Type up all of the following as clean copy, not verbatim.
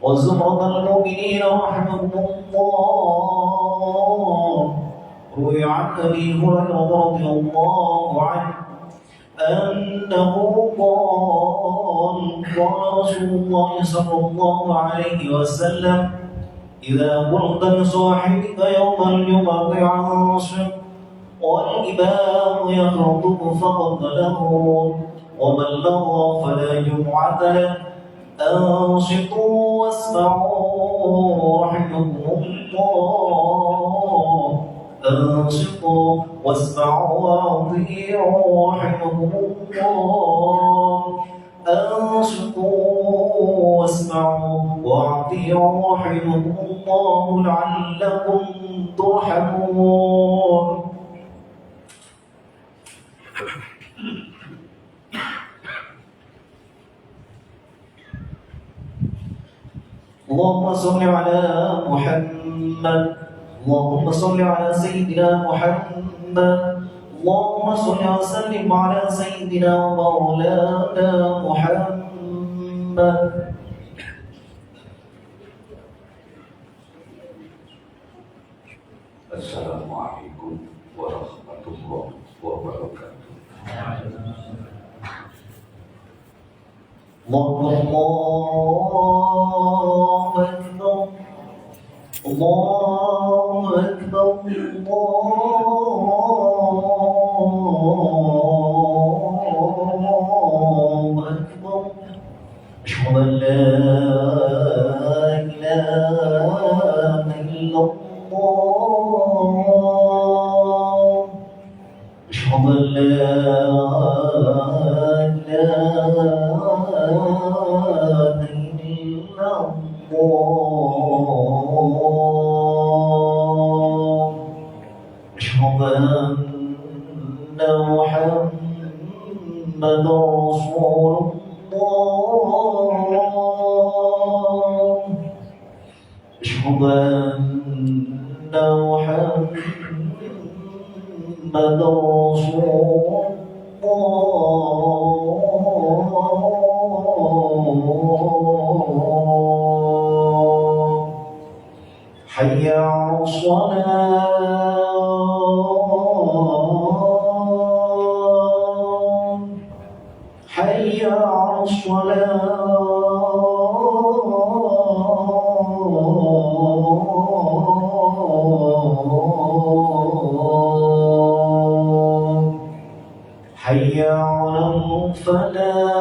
وزمرة المؤمنين رحمهم الله. روي عن أبي هريرة رضي الله عنه أنه قال رسول الله صلى الله عليه وسلم: إذا قلت لصاحبك يوم الجمعة أنصت والإمام يخطب فقد له، ومن لغى فلا جمعة له. أنصتوا واسمعوا رحمكم الله. أنصتوا واسمعوا وأطيعوا رحمكم الله. أنصتوا واسمعوا وأطيعوا رحمكم الله لعلكم ترحمون. اللهم صل على محمد. اللهم صل على سيدنا محمد. اللهم صل وسلم على سيدنا ومولانا محمد. السلام عليكم ورحمة الله وبركاته. الله أكبر. الله أكبر. الله أكبر. أشهد أن لا إله إلا الله. أشهد أن لا إله إلا الله. أشهد أن محمدا رسول الله. أشهد أن محمدا رسول الله. حي على الصلاة. حي على الصلاة. حي على الفلاح.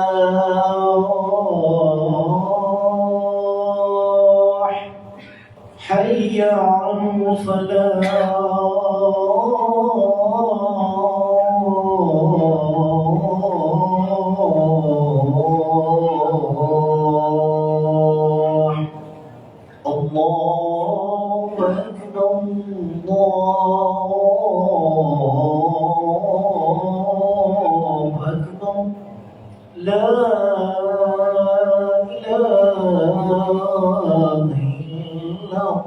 حي على الفلاح. الله أكبر. الله أكبر. لا إله إلا الله.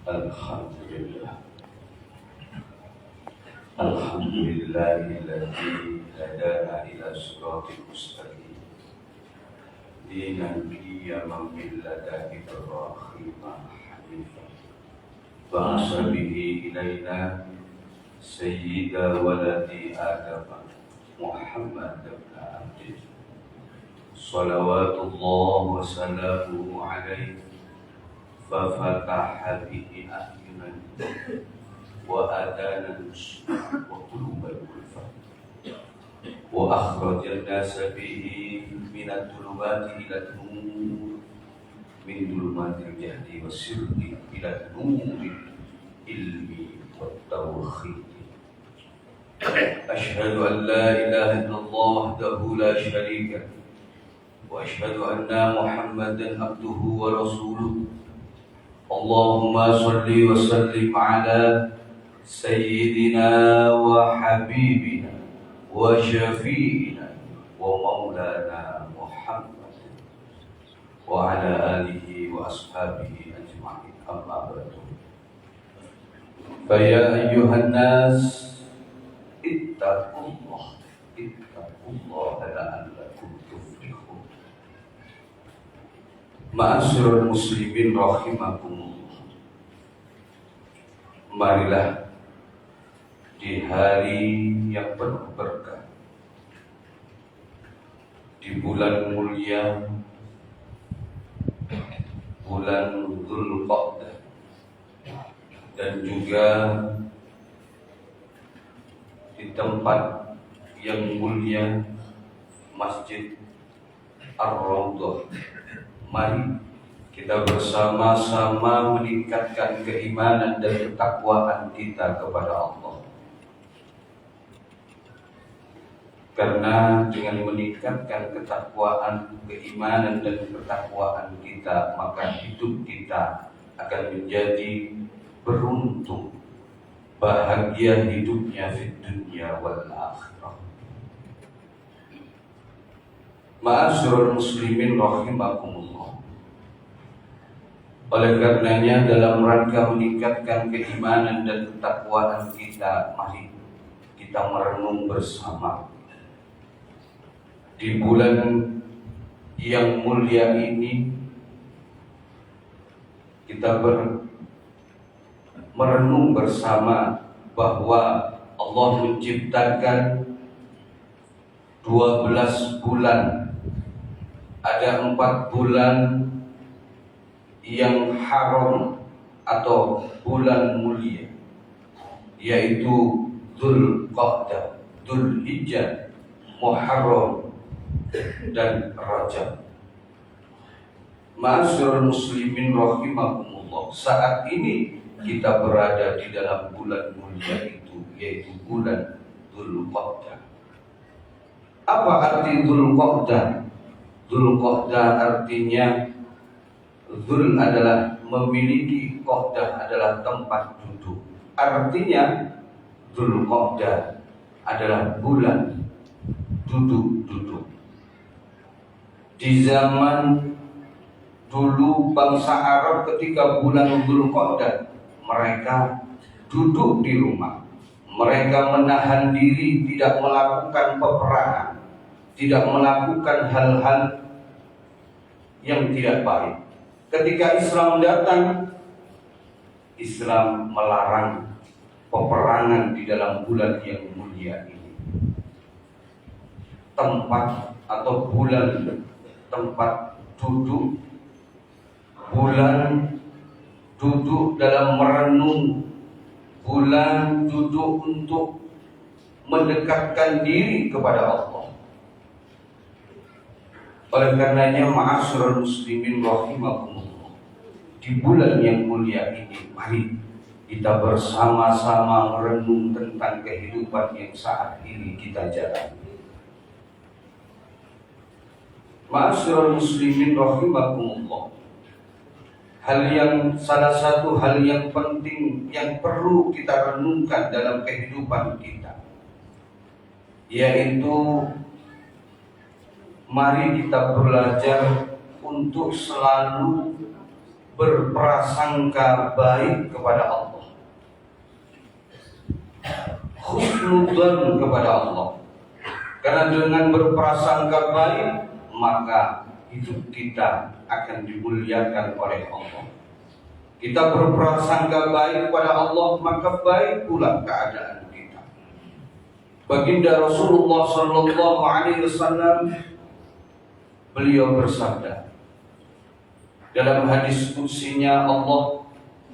Alhamdulillah. Alhamdulillahilladzi hadana ila siratal mustaqim. Dinan qiyaman millata Ibrahim hanifan. Ba'asa bihi ilaina sayyida waladi Adam Muhammad ibn Abdillah. Salawatullah wa salamuhu alaihi. ففتح به أعينا وآذانا وقلوب الألفة وأخرج الناس به من الظلمات إلى النور من ظلمات الجهل والشرك إلى النور العلم والتوحيد. أشهد أن لا إله إلا الله وحده لا شريك له وأشهد أن محمدا عبده ورسوله اللهم صل وسلم على سيدنا وحبيبنا وشفيعنا ومولانا محمد وعلى آله وأصحابه أجمعين أما بعد فيا أيها الناس اتقوا الله لعلكم تفلحون. Ma'asyiral muslimin rahimakumullah. Marilah di hari yang penuh berkah, di bulan mulia, bulan Dzulqa'dah, dan juga di tempat yang mulia Masjid Ar-Raudhah. Mari kita bersama-sama meningkatkan keimanan dan ketakwaan kita kepada Allah. Karena dengan meningkatkan ketakwaan, keimanan dan ketakwaan kita, maka hidup kita akan menjadi beruntung, bahagia hidupnya di dunia wal akhirah. Ma'asyiral muslimin rahimakumullah. Oleh karenanya dalam rangka meningkatkan keimanan dan ketakwaan kita, mari kita merenung bersama di bulan yang mulia ini. Kita merenung bersama bahwa Allah menciptakan 12 bulan. Ada 4 bulan yang haram atau bulan mulia, yaitu Dzulqa'dah, Dzulhijjah, Muharram, dan Rajab. Ma'asyiral muslimin rahimakumullah. Saat ini kita berada di dalam bulan mulia itu, yaitu bulan Dzulqa'dah. Apa arti Dzulqa'dah? Dzulqa'dah artinya, Dzul adalah memiliki, Qa'dah adalah tempat duduk. Artinya Dzulqa'dah adalah bulan duduk-duduk. Di zaman dulu bangsa Arab ketika bulan Dzulqa'dah, mereka duduk di rumah. Mereka menahan diri, tidak melakukan peperangan, tidak melakukan hal-hal yang tidak baik. Ketika Islam datang, Islam melarang peperangan di dalam bulan yang mulia ini. Tempat atau bulan tempat duduk, bulan duduk dalam merenung, bulan duduk untuk mendekatkan diri kepada Allah. Oleh karenanya, ma'asyiral muslimin rahimakumullah, di bulan yang mulia ini, mari kita bersama-sama merenung tentang kehidupan yang saat ini kita jalani. Ma'asyiral muslimin rahimakumullah, salah satu hal yang penting yang perlu kita renungkan dalam kehidupan kita, yaitu mari kita belajar untuk selalu berprasangka baik kepada Allah, husnudzon kepada Allah. Karena dengan berprasangka baik, maka hidup kita akan dimuliakan oleh Allah. Kita berprasangka baik kepada Allah, maka baik pula keadaan kita. Baginda Rasulullah sallallahu alaihi wasallam, beliau bersabda dalam hadis qudsinya, Allah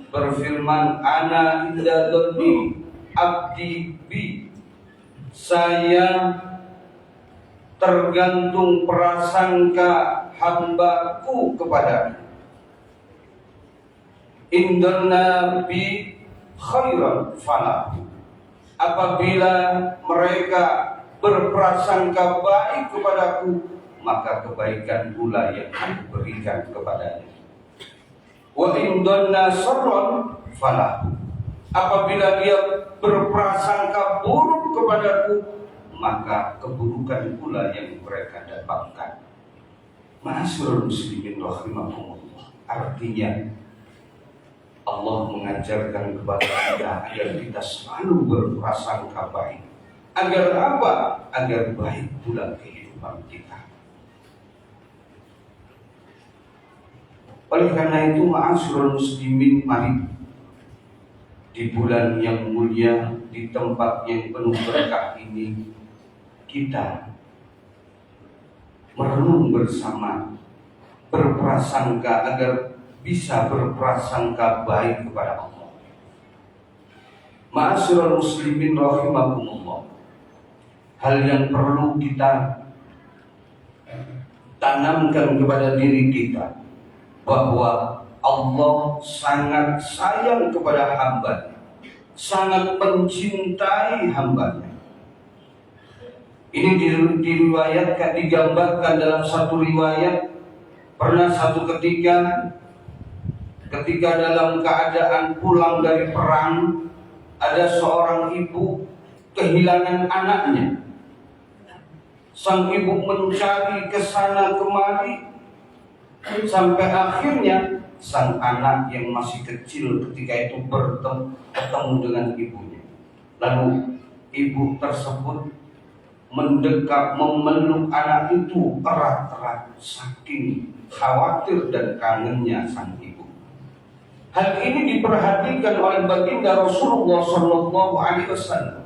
berfirman, ana inda dhanni abdi bi, saya tergantung prasangka hambaku kepada. Indanna bi khairan falahu, apabila mereka berprasangka baik kepadaku, maka kebaikan pula yang aku berikan kepadanya. Wa in dhanna syarran falahu. Apabila dia berprasangka buruk kepadaku, maka keburukan pula yang mereka dapatkan. Ma'asyiral muslimin rahimakumullah. Artinya Allah mengajarkan kepada kita agar kita selalu berprasangka baik. Agar apa? Agar baik pula kehidupan kita. Oleh karena itu, ma'asyiral muslimin, mari di bulan yang mulia, di tempat yang penuh berkah ini, kita merenung bersama, berprasangka agar bisa berprasangka baik kepada Allah. Ma'asyiral muslimin rahimakumullah, hal yang perlu kita tanamkan kepada diri kita, bahwa Allah sangat sayang kepada hamba, sangat mencintai hambanya. Ini diriwayatkan, digambarkan dalam satu riwayat. Pernah satu ketika dalam keadaan pulang dari perang, ada seorang ibu kehilangan anaknya. Sang ibu mencari ke sana kemari, sampai akhirnya sang anak yang masih kecil ketika itu bertemu dengan ibunya. Lalu ibu tersebut mendekat, memeluk anak itu erat-erat, saking khawatir dan kangennya sang ibu. Hal ini diperhatikan oleh baginda Rasulullah SAW.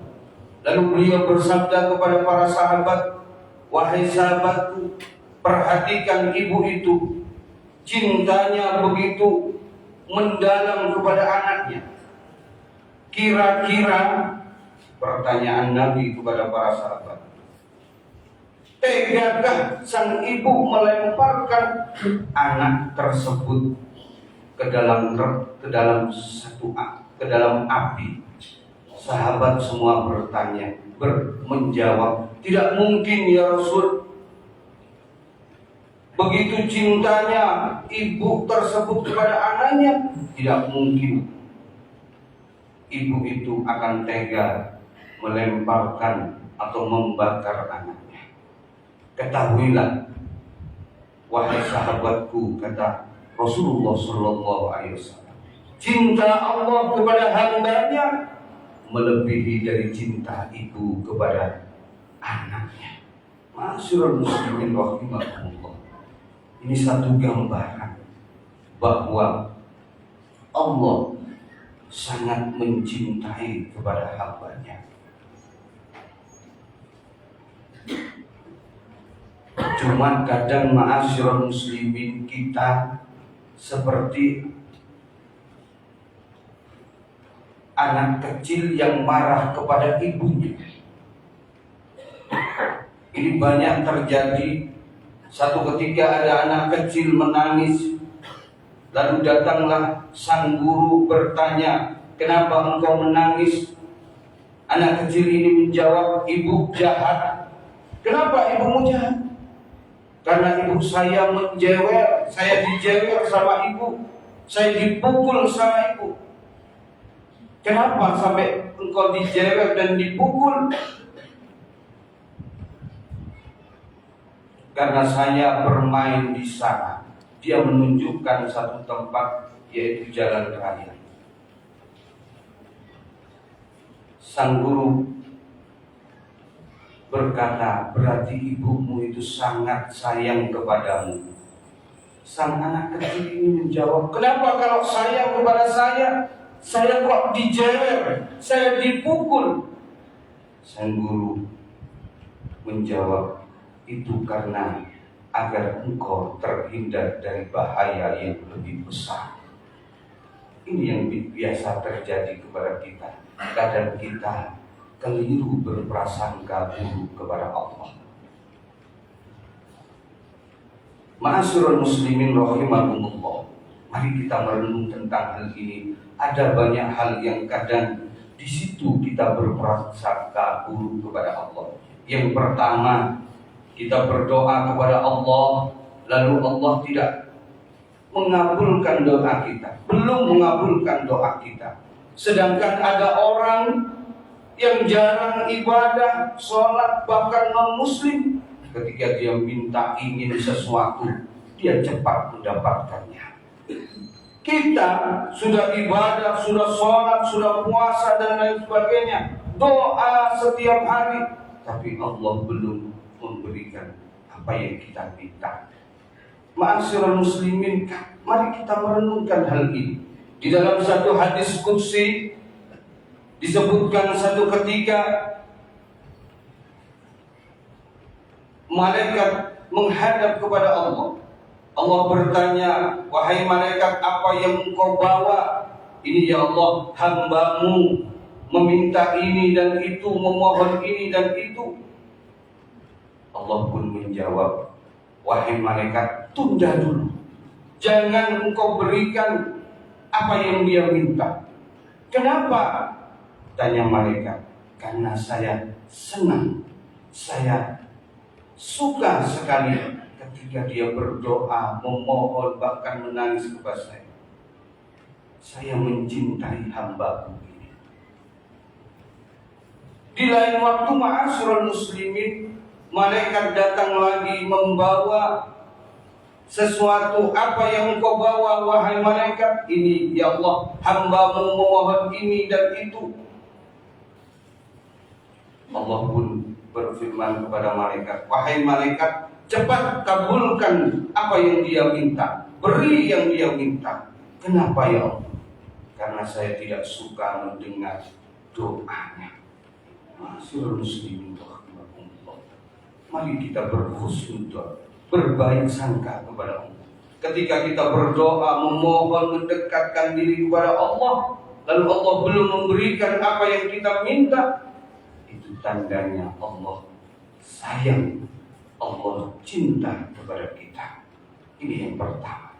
Lalu beliau bersabda kepada para sahabat, "Wahai sahabatku, perhatikan ibu itu. Cintanya begitu mendalam kepada anaknya. Kira-kira," pertanyaan Nabi kepada para sahabat, "tegakah sang ibu melemparkan anak tersebut ke dalam api?" Sahabat semua menjawab, "Tidak mungkin ya Rasul. Begitu cintanya ibu tersebut kepada anaknya, tidak mungkin ibu itu akan tega melemparkan atau membakar anaknya. Ketahuilah, wahai sahabatku," kata Rasulullah SAW, "cinta Allah kepada hambanya melebihi dari cinta ibu kepada anaknya." Ma'asyiral muslimin rahimakumullah. Ini satu gambaran bahwa Allah sangat mencintai kepada hambanya. Cuma kadang ma'asyiral muslimin, kita seperti anak kecil yang marah kepada ibunya. Ini banyak terjadi. Satu ketika ada anak kecil menangis, lalu datanglah sang guru bertanya, "Kenapa engkau menangis?" Anak kecil ini menjawab, "Ibu jahat." "Kenapa ibumu jahat?" "Karena ibu saya menjewer, saya dijewer sama ibu, saya dipukul sama ibu." "Kenapa sampai engkau dijewer dan dipukul?" "Karena saya bermain di sana." Dia menunjukkan satu tempat, yaitu jalan raya. Sang guru berkata, "Berarti ibumu itu sangat sayang kepadamu." Sang anak kecil ini menjawab, "Kenapa kalau sayang kepada saya kok dijewer, saya dipukul?" Sang guru menjawab, "Itu karena agar engkau terhindar dari bahaya yang lebih besar." Ini yang biasa terjadi kepada kita. Kadang kita keliru berprasangka buruk kepada Allah. Ma'asyiral muslimin rahimakumullah, mari kita merenung tentang hal ini. Ada banyak hal yang kadang di situ kita berprasangka buruk kepada Allah. Yang pertama, kita berdoa kepada Allah, lalu Allah tidak mengabulkan doa kita, belum mengabulkan doa kita. Sedangkan ada orang yang jarang ibadah, sholat, bahkan non-muslim, ketika dia minta ingin sesuatu, dia cepat mendapatkannya. Kita sudah ibadah, sudah sholat, sudah puasa dan lain sebagainya, doa setiap hari, tapi Allah belum memberikan apa yang kita minta. Ma'asyiral muslimin, mari kita merenungkan hal ini. Di dalam satu hadis qudsi disebutkan satu ketika malaikat menghadap kepada Allah. Allah bertanya, wahai malaikat, apa yang engkau bawa? Ini ya Allah, hambamu meminta ini dan itu, memohon ini dan itu. Allah pun menjawab, wahai malaikat, tunda dulu. Jangan engkau berikan apa yang dia minta. Kenapa? Tanya malaikat. Karena saya senang, saya suka sekali ketika dia berdoa, memohon, bahkan menangis kepada saya. Saya mencintai hamba ini. Di lain waktu, ma'asyiral muslimin, malaikat datang lagi membawa sesuatu. Apa yang engkau bawa wahai malaikat? Ini ya Allah, hambamu memohon ini dan itu. Allah pun berfirman kepada malaikat, wahai malaikat, cepat kabulkan apa yang dia minta, beri yang dia minta. Kenapa ya Allah? Karena saya tidak suka mendengar doanya. Ma'asyiral muslimin rahimakumullah, mari kita berhusnudzon, berbaik sangka kepada Allah. Ketika kita berdoa, memohon, mendekatkan diri kepada Allah, lalu Allah belum memberikan apa yang kita minta, itu tandanya Allah sayang, Allah cinta kepada kita. Ini yang pertama.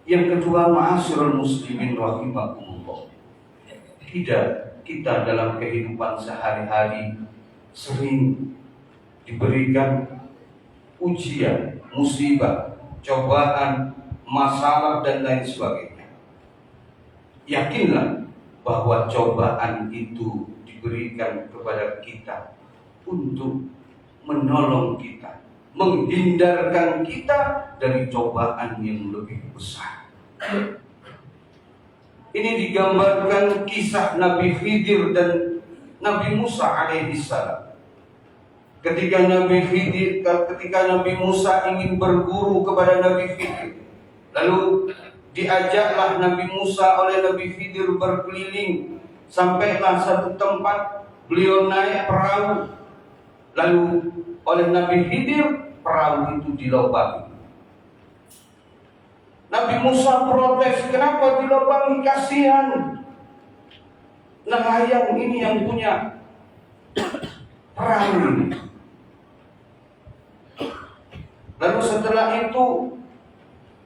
Yang kedua, ma'asyiral muslimin rahimakumullah, kita dalam kehidupan sehari-hari sering diberikan ujian, musibah, cobaan, masalah dan lain sebagainya. Yakinlah bahwa cobaan itu diberikan kepada kita untuk menolong kita, menghindarkan kita dari cobaan yang lebih besar. Ini digambarkan kisah Nabi Khidir dan Nabi Musa alaihissalam. Ketika Nabi Musa ingin berguru kepada Nabi Khidir, lalu diajaklah Nabi Musa oleh Nabi Khidir berkeliling. Sampailah satu tempat, beliau naik perahu, lalu oleh Nabi Khidir perahu itu dilobangi. Nabi Musa protes, kenapa dilobangi? Kasihan nelayan ini yang punya perahu ini. Lalu setelah itu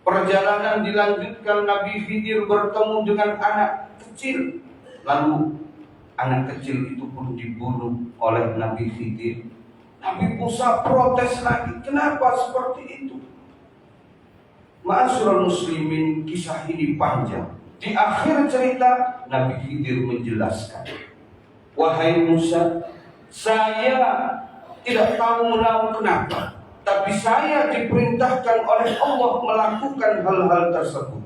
perjalanan dilanjutkan, Nabi Khidir bertemu dengan anak kecil. Lalu anak kecil itu pun dibunuh oleh Nabi Khidir. Nabi Musa protes lagi, kenapa seperti itu? Ma'asyiral muslimin, kisah ini panjang. Di akhir cerita Nabi Khidir menjelaskan, wahai Musa, saya tidak tahu menahu kenapa, tapi saya diperintahkan oleh Allah melakukan hal-hal tersebut.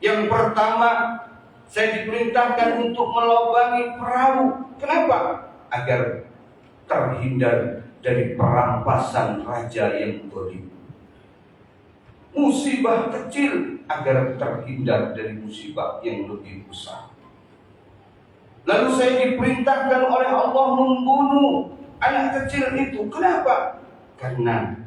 Yang pertama, saya diperintahkan untuk melobangi perahu. Kenapa? Agar terhindar dari perampasan raja yang zalim. Musibah kecil agar terhindar dari musibah yang lebih besar. Lalu saya diperintahkan oleh Allah membunuh anak kecil itu. Kenapa? Karena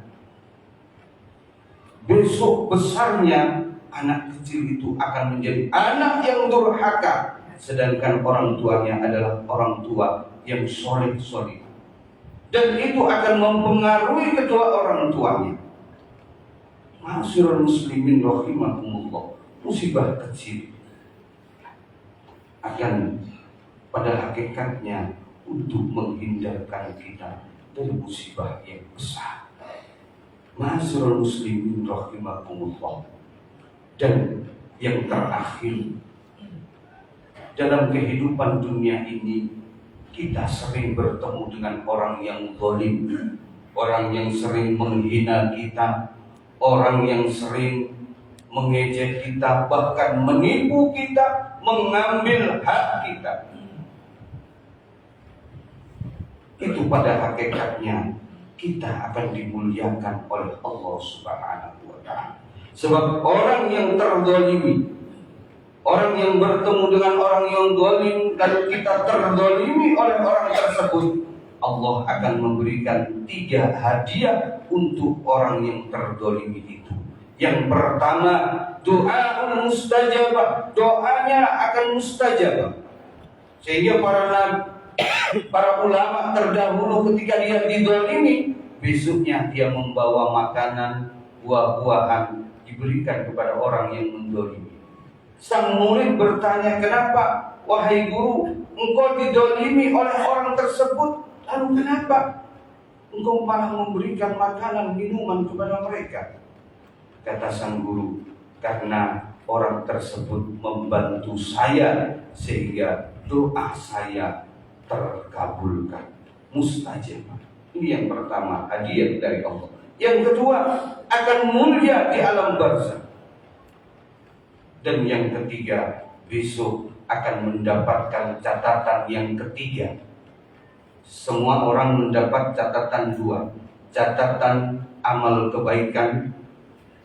besok besarnya anak kecil itu akan menjadi anak yang durhaka, sedangkan orang tuanya adalah orang tua yang soleh-soleh, dan itu akan mempengaruhi kedua orang tuanya. Ma'asyiral muslimin rahimakumullah, musibah kecil akan pada hakikatnya untuk menghindarkan kita dari musibah yang besar. Ma'asyiral muslimin rahimakumullah. Dan yang terakhir, dalam kehidupan dunia ini kita sering bertemu dengan orang yang zalim, orang yang sering menghina kita, orang yang sering mengejek kita, bahkan menipu kita, mengambil hak kita. Itu pada hakikatnya kita akan dimuliakan oleh Allah Subhanahu wa ta'ala. Sebab orang yang terzalimi, orang yang bertemu dengan orang yang zalim dan kita terzalimi oleh orang tersebut, Allah akan memberikan 3 hadiah untuk orang yang terzalimi itu. Yang pertama, doa mustajabah, doanya akan mustajabah. Sehingga para ulama terdahulu ketika dia dizalimi, besoknya dia membawa makanan, buah-buahan diberikan kepada orang yang menzalimi. Sang murid bertanya, kenapa wahai guru, engkau dizalimi oleh orang tersebut, lalu kenapa engkau malah memberikan makanan, minuman kepada mereka? Kata sang guru, karena orang tersebut membantu saya sehingga doa saya terkabulkan, mustajab. Ini yang pertama, hadiah dari Allah. Yang kedua, akan mulia di alam barzakh. Dan yang ketiga, besok akan mendapatkan catatan yang ketiga. Semua orang mendapat catatan 2, catatan amal kebaikan,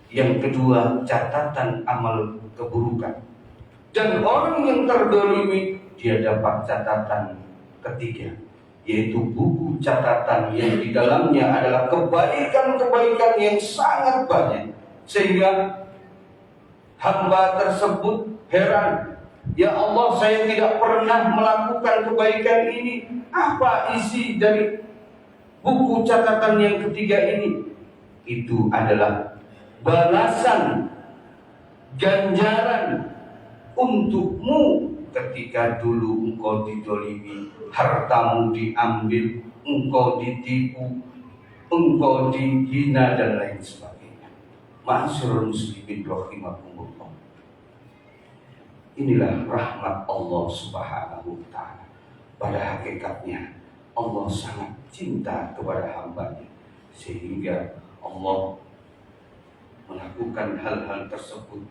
yang kedua catatan amal keburukan. Dan orang yang terzalimi, dia dapat catatan ketiga, yaitu buku catatan yang di dalamnya adalah kebaikan-kebaikan yang sangat banyak, sehingga hamba tersebut heran, ya Allah, saya tidak pernah melakukan kebaikan ini. Apa isi dari buku catatan yang ketiga ini? Itu adalah balasan, ganjaran untukmu ketika dulu engkau dizalimi, hartamu diambil, engkau ditipu, engkau dihina dan lain sebagainya. Ma'asyiral muslimin rahimakumullah. Inilah rahmat Allah Subhanahu wa ta'ala. Pada hakikatnya Allah sangat cinta kepada hamba-Nya, sehingga Allah melakukan hal-hal tersebut.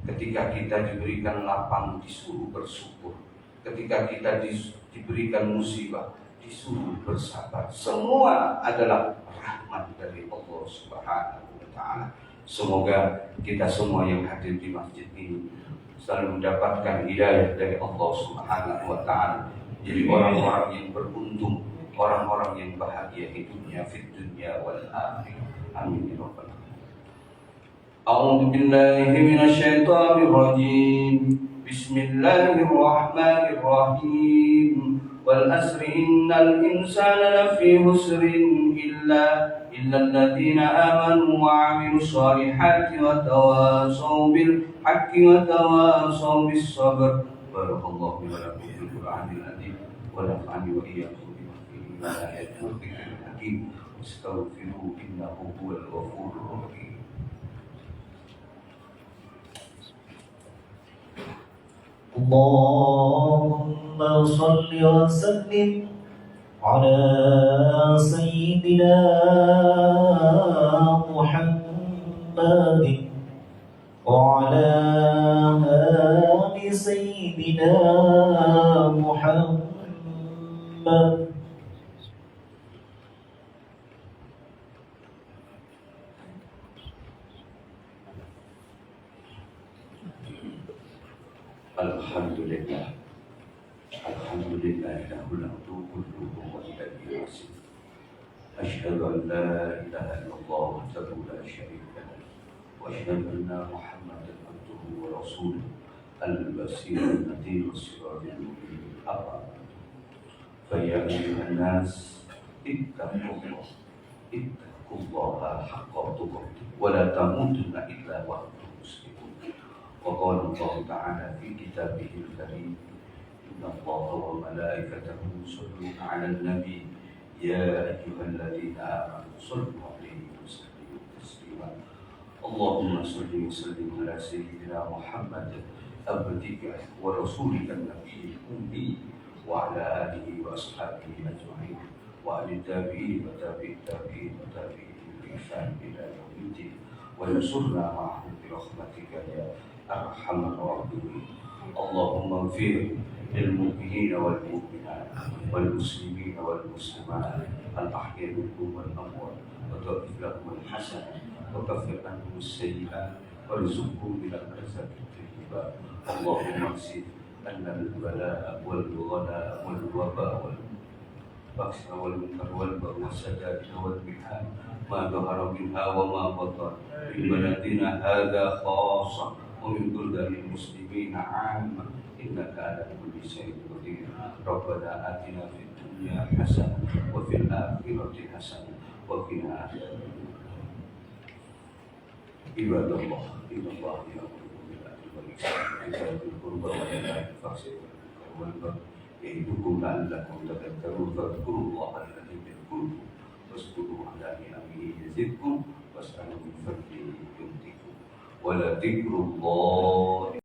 Ketika kita diberikan lapang, disuruh bersyukur. Ketika kita diberikan musibah, disuruh bersabar. Semua adalah rahmat dari Allah Subhanahu wa ta'ala. Semoga kita semua yang hadir di masjid ini selalu mendapatkan hidayah dari Allah Subhanahu wa ta'ala. Jadi orang-orang yang beruntung, orang-orang yang bahagia di dunia, fid dunya wal akhirah. Amin ya rabbal alamin. A'udzu billahi minasy syaithanir rajim. Bismillahirrahmanirrahim. Wal asri innal insana lafi husrin illa alladziina aamanu wa 'amilus shalihati wa tawashaw bil haqqi wa tawashaw bis sabr. Barakallahu li wa lakum fil Qur'anil azim wa nafa'ani wa iyyakum bima fihi min ayatin wa dhikril hakim. Astaghfiruhu innahu huwal ghafurur rahim. Allahumma salli wa sallim ala sayyidina Muhammadin wa ala ali sayyidina Muhammad. Alhamdulillah, alhamdulillah, lahul hamdu kulluhu wa ilaihi al-masir. Asyhadu an la ilaha illallah wahdahu la syarika lahu wa asyhadu anna Muhammadan abduhu wa rasuluh al-basir an-nadhir as-sirajul munir. Fa ya ayyuhan nas ittaqullaha haqqa tuqatih wa la tamutunna illa wa antum muslimun. Wa qala Allah ta'ala fi kitabihil karim إن الله وملائكته يصلون على النبي يا أيها الذين آمنوا صلوا عليه وسلموا تسليما اللهم صل وسلم على سيدنا محمد عبدك ورسولك النبي الأمي وعلى آله وأصحابه أجمعين وعلى التابعين وتابع التابعين وتابعين بإحسان إلى يوم الدين وانصرنا معهم برحمتك يا أرحم الراحمين اللهم اغفر للمؤمنين والمؤمنات والمسلمين والمسلمات الأحياء منهم والأموات وتغفر لهم الحسنة وكفر عنهم السيئات وارزقهم من الأرزاق الطيبة اللهم اكشف أن البلاء والغلاء والوباء والبأس والمنكر والبغي والشدائد والمحن ما ظهر منها وما بطن من بلدنا هذا خاصة ومن بلدان المسلمين عامة إنك على كل شيء قدير ربنا آتنا في الدنيا حسنة وفي الآخرة حسنة وقنا عذاب النار عباد الله إن الله يأمر بالعدل والإحسان وإيتاء ذي القربى وينهى عن الفحشاء والمنكر والبغي يعظكم لعلكم تذكرون فاذكروا الله الذي يذكركم واشكروا على نعمه يزدكم واسألوا من فضله يؤتكم ولذكر الله